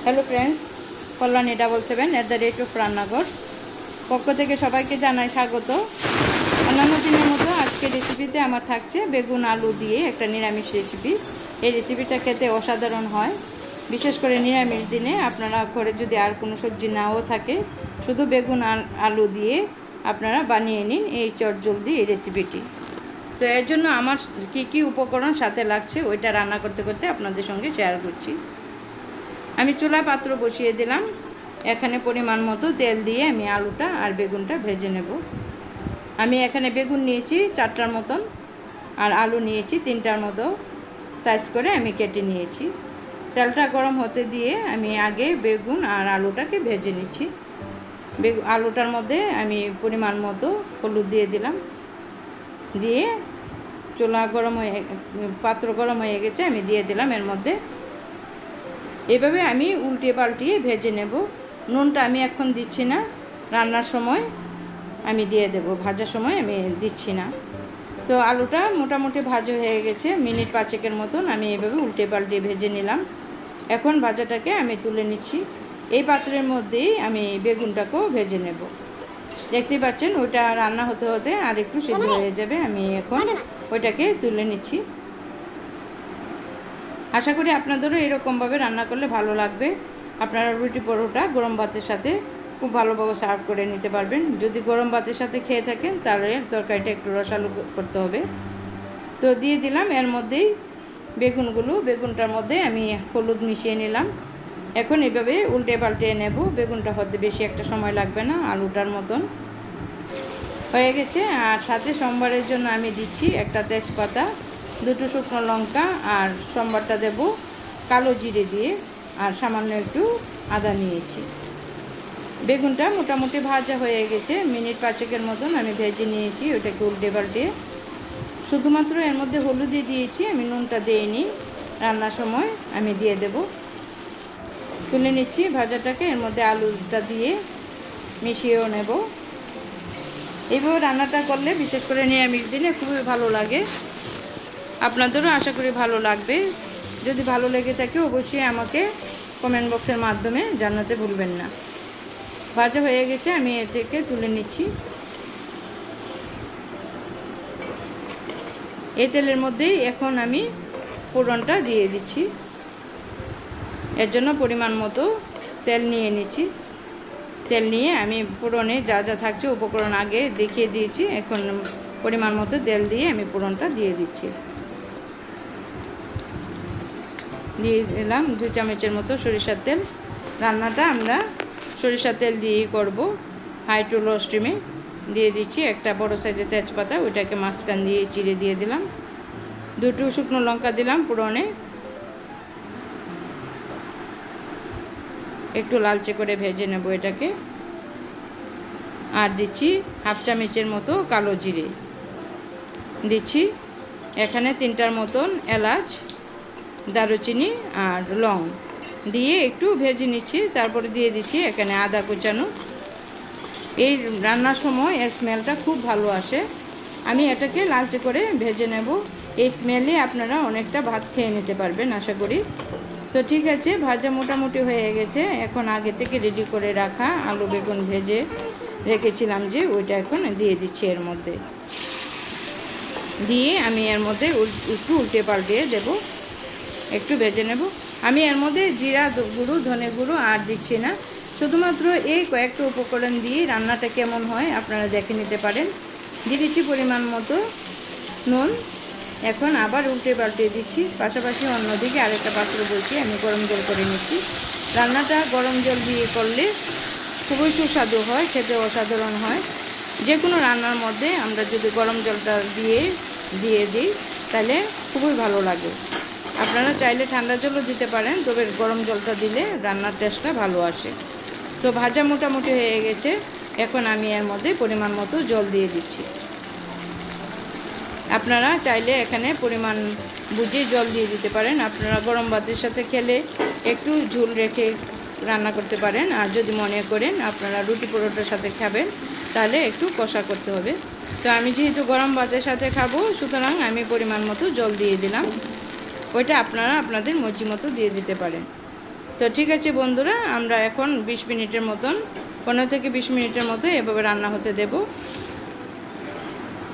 Hello friends, Kalyani 77@of রান্নাঘর পক্ষ থেকে সবাইকে জানাই স্বাগত। অন্যান্য দিনের মতো আজকে রেসিপিতে আমার থাকছে বেগুন আলু দিয়ে একটা নিরামিষ রেসিপি। এই রেসিপিটা খেতে অসাধারণ হয়, বিশেষ করে নিরামিষ দিনে। আপনারা ঘরে যদি আর কোনো সবজি নাও থাকে, শুধু বেগুন আর আলু দিয়ে আপনারা বানিয়ে নিন এই চটজলদি এই রেসিপিটি। তো এর জন্য আমার কি উপকরণ সাথে লাগছে ওইটা রান্না করতে করতে আপনাদের সঙ্গে শেয়ার করছি। আমি চুলা পাত্র বসিয়ে দিলাম। এখানে পরিমাণ মতো তেল দিয়ে আমি আলুটা আর বেগুনটা ভেজে নেব। আমি এখানে বেগুন নিয়েছি 4টার মতন, আর আলু নিয়েছি 3টার মতো সাইজ করে আমি কেটে নিয়েছি। তেলটা গরম হতে দিয়ে আমি আগে বেগুন আর আলুটাকে ভেজে নিচ্ছি। আলুটার মধ্যে আমি পরিমাণ মতো হলুদ দিয়ে দিলাম, দিয়ে পাত্র গরম হয়ে গেছে, আমি দিয়ে দিলাম এর মধ্যে। এভাবে আমি উল্টে পাল্টিয়ে ভেজে নেব। নুনটা আমি এখন দিচ্ছি না, রান্নার সময় আমি দিয়ে দেব, ভাজার সময় আমি দিচ্ছি না। তো আলুটা মোটামুটি ভাজা হয়ে গেছে, মিনিট 5 মতন আমি এভাবে উল্টে পাল্টে ভেজে নিলাম। এখন ভাজাটাকে আমি তুলে নিচ্ছি। এই পাত্রের মধ্যেই আমি বেগুনটাকেও ভেজে নেব। দেখতেই পাচ্ছেন ওইটা রান্না হতে হতে আর একটু সিদ্ধ হয়ে যাবে। আমি এখন ওইটাকে তুলে নিচ্ছি। আশা করি আপনাদেরও এরকমভাবে রান্না করলে ভালো লাগবে। আপনারা রুটি পরোটা গরম ভাতের সাথে খুব ভালোভাবে সার্ভ করে নিতে পারবেন। যদি গরম ভাতের সাথে খেয়ে থাকেন তাহলে তরকারিটা একটু রসালো করতে হবে। তো দিয়ে দিলাম এর মধ্যেই বেগুনটার মধ্যে আমি হলুদ মিশিয়ে নিলাম। এখন এভাবে উল্টে পাল্টে নেব। বেগুনটা হতে বেশি একটা সময় লাগবে না, আলুটার মতন হয়ে গেছে। আর সাথে সোমবারের জন্য আমি দিচ্ছি একটা তেজপাতা, 2টো শুকনো লঙ্কা, আর সোমবারটা দেব কালো জিরে দিয়ে, আর সামান্য একটু আদা নিয়েছি। বেগুনটা মোটামুটি ভাজা হয়ে গেছে, মিনিট 5 মতন আমি ভেজে নিয়েছি। ওটাকে উল্টে পাল্টে শুধুমাত্র এর মধ্যে হলুদই দিয়েছি, আমি নুনটা দিইনি। রান্নার সময় আমি দিয়ে দেব। তুলে নিচ্ছি ভাজাটাকে, এর মধ্যে আলুটা দিয়ে মিশিয়েও নেব। এইভাবে রান্নাটা করলে বিশেষ করে নিরামিষ দিনে খুবই ভালো লাগে। আপনাদেরও আশা করি ভালো লাগবে। যদি ভালো লেগে থাকে অবশ্যই আমাকে কমেন্ট বক্সের মাধ্যমে জানাতে ভুলবেন না। ভাজা হয়ে গেছে, আমি এ থেকে তুলে নিচ্ছি। এই তেলের মধ্যেই এখন আমি ফোড়নটা দিয়ে দিচ্ছি। এর জন্য পরিমাণ মতো তেল নিয়ে নিচ্ছি। তেল নিয়ে আমি ফোড়নে যা যা থাকছে উপকরণ আগে দেখিয়ে দিয়েছি। এখন পরিমাণ মতো তেল দিয়ে আমি ফোড়নটা দিয়ে দিচ্ছি। দিয়ে দিলাম 2 চামচের মতো সরিষার তেল। রান্নাটা আমরা সরিষার তেল দিয়েই করব, হাই টু লো স্টিমে। দিয়ে দিচ্ছি একটা বড় সাইজের তেজপাতা, ওইটাকে মাঝখান দিয়ে চিড়ে দিয়ে দিলাম। 2টো শুকনো লঙ্কা দিলাম ফোড়নে, একটু লালচে করে ভেজে নেব এটাকে। আর দিচ্ছি 1/2 চামচের মতো কালো জিরে দিচ্ছি। এখানে 3টার মতন এলাচ, দারুচিনি আর লং দিয়ে একটু ভেজে নিচ্ছি। তারপরে দিয়ে দিচ্ছি এখানে আদা কুচানো। এই রান্নার সময় এর স্মেলটা খুব ভালো আসে। আমি এটাকে লালচে করে ভেজে নেব। এই স্মেলে আপনারা অনেকটা ভাত খেয়ে নিতে পারবেন আশা করি। তো ঠিক আছে, ভাজা মোটামুটি হয়ে গেছে। এখন আগে থেকে রেডি করে রাখা আলু বেগুন ভেজে রেখেছিলাম যে, ওইটা এখন দিয়ে দিচ্ছি এর মধ্যে। দিয়ে আমি এর মধ্যে একটু উল্টে পাল্টে দেব, একটু ভেজে নেব। আমি এর মধ্যে জিরা গুঁড়ো, ধনে গুঁড়ো আর দিচ্ছি না। শুধুমাত্র এই কয়েকটা উপকরণ দিয়ে রান্নাটা কেমন হয় আপনারা দেখে নিতে পারেন। দিয়ে দিচ্ছি পরিমাণ মতো নুন। এখন আবার উল্টে পাল্টে দিচ্ছি। পাশাপাশি অন্যদিকে আরেকটা পাত্র বসিয়ে আমি গরম জল করে নিচ্ছি। রান্নাটা গরম জল দিয়ে করলে খুবই সুস্বাদু হয়, খেতে অসাধারণ হয়। যে কোনো রান্নার মধ্যে আমরা যদি গরম জলটা দিয়ে দিই তাহলে খুবই ভালো লাগে। আপনারা চাইলে ঠান্ডা জলও দিতে পারেন, তবে গরম জলটা দিলে রান্নার টেস্টটা ভালো আসে। তো ভাজা মোটামুটি হয়ে গেছে। এখন আমি এর মধ্যে পরিমাণ মতো জল দিয়ে দিচ্ছি। আপনারা চাইলে এখানে পরিমাণ বুঝে জল দিয়ে দিতে পারেন। আপনারা গরম ভাতের সাথে খেলে একটু ঝোল রেখে রান্না করতে পারেন। আর যদি মনে করেন আপনারা রুটি পরোটার সাথে খাবেন তাহলে একটু কষা করতে হবে। তো আমি যেহেতু গরম ভাতের সাথে খাবো, সুতরাং আমি পরিমাণ মতো জল দিয়ে দিলাম। ওইটা আপনারা আপনাদের মর্জি মতো দিয়ে দিতে পারেন। তো ঠিক আছে বন্ধুরা, আমরা এখন 20 মিনিটের মতন 15 থেকে 20 মিনিটের মতো এভাবে রান্না হতে দেব।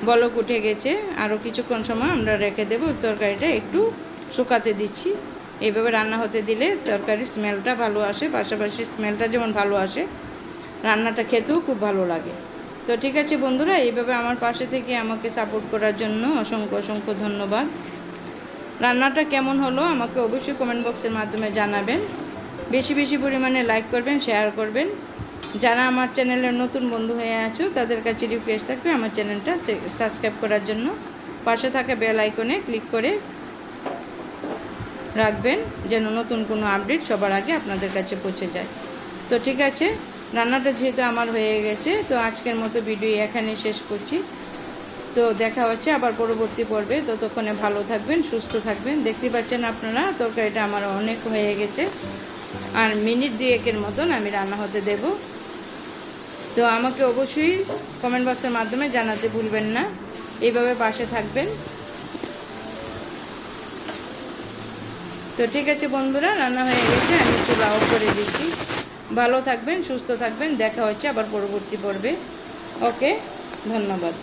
বলক উঠে গেছে, আরও কিছুক্ষণ সময় আমরা রেখে দেব। তরকারিটা একটু শুকাতে দিচ্ছি। এইভাবে রান্না হতে দিলে তরকারির স্মেলটা ভালো আসে, পাশাপাশি স্মেলটা যেমন ভালো আসে, রান্নাটা খেতেও খুব ভালো লাগে। তো ঠিক আছে বন্ধুরা, এইভাবে আমার পাশে থেকে আমাকে সাপোর্ট করার জন্য অসংখ্য অসংখ্য ধন্যবাদ। রান্নাটা কেমন হলো আমাকে অবশ্যই কমেন্ট বক্সের মাধ্যমে জানাবেন। বেশি বেশি পরিমাণে লাইক করবেন, শেয়ার করবেন। যারা আমার চ্যানেলের নতুন বন্ধু হয়ে আছো তাদের কাছে রিকোয়েস্ট থাকবে আমার চ্যানেলটা সাবস্ক্রাইব করার জন্য। পাশে থাকা বেল আইকনে ক্লিক করে রাখবেন যেন নতুন কোনো আপডেট সবার আগে আপনাদের কাছে পৌঁছে যায়। তো ঠিক আছে, রান্নাটা যেহেতু আমার হয়ে গেছে, তো আজকের মতো ভিডিও এখানে শেষ করছি। তো দেখা হচ্ছে আবার পরবর্তী পর্বে। ততক্ষণে ভালো থাকবেন, সুস্থ থাকবেন। দেখতে পাচ্ছেন আপনারা তরকারিটা আমার অনেক হয়ে গেছে, আর মিনিট 2-1 মতন আমি রান্না হতে দেব। তো আমাকে অবশ্যই কমেন্ট বক্সের মাধ্যমে জানাতে ভুলবেন না। এইভাবে পাশে থাকবেন। তো ঠিক আছে বন্ধুরা, রান্না হয়ে গেছে, আমি একটু লাউ করে দিচ্ছি। ভালো থাকবেন, সুস্থ থাকবেন। দেখা হচ্ছে আবার পরবর্তী পর্বে। ওকে, ধন্যবাদ।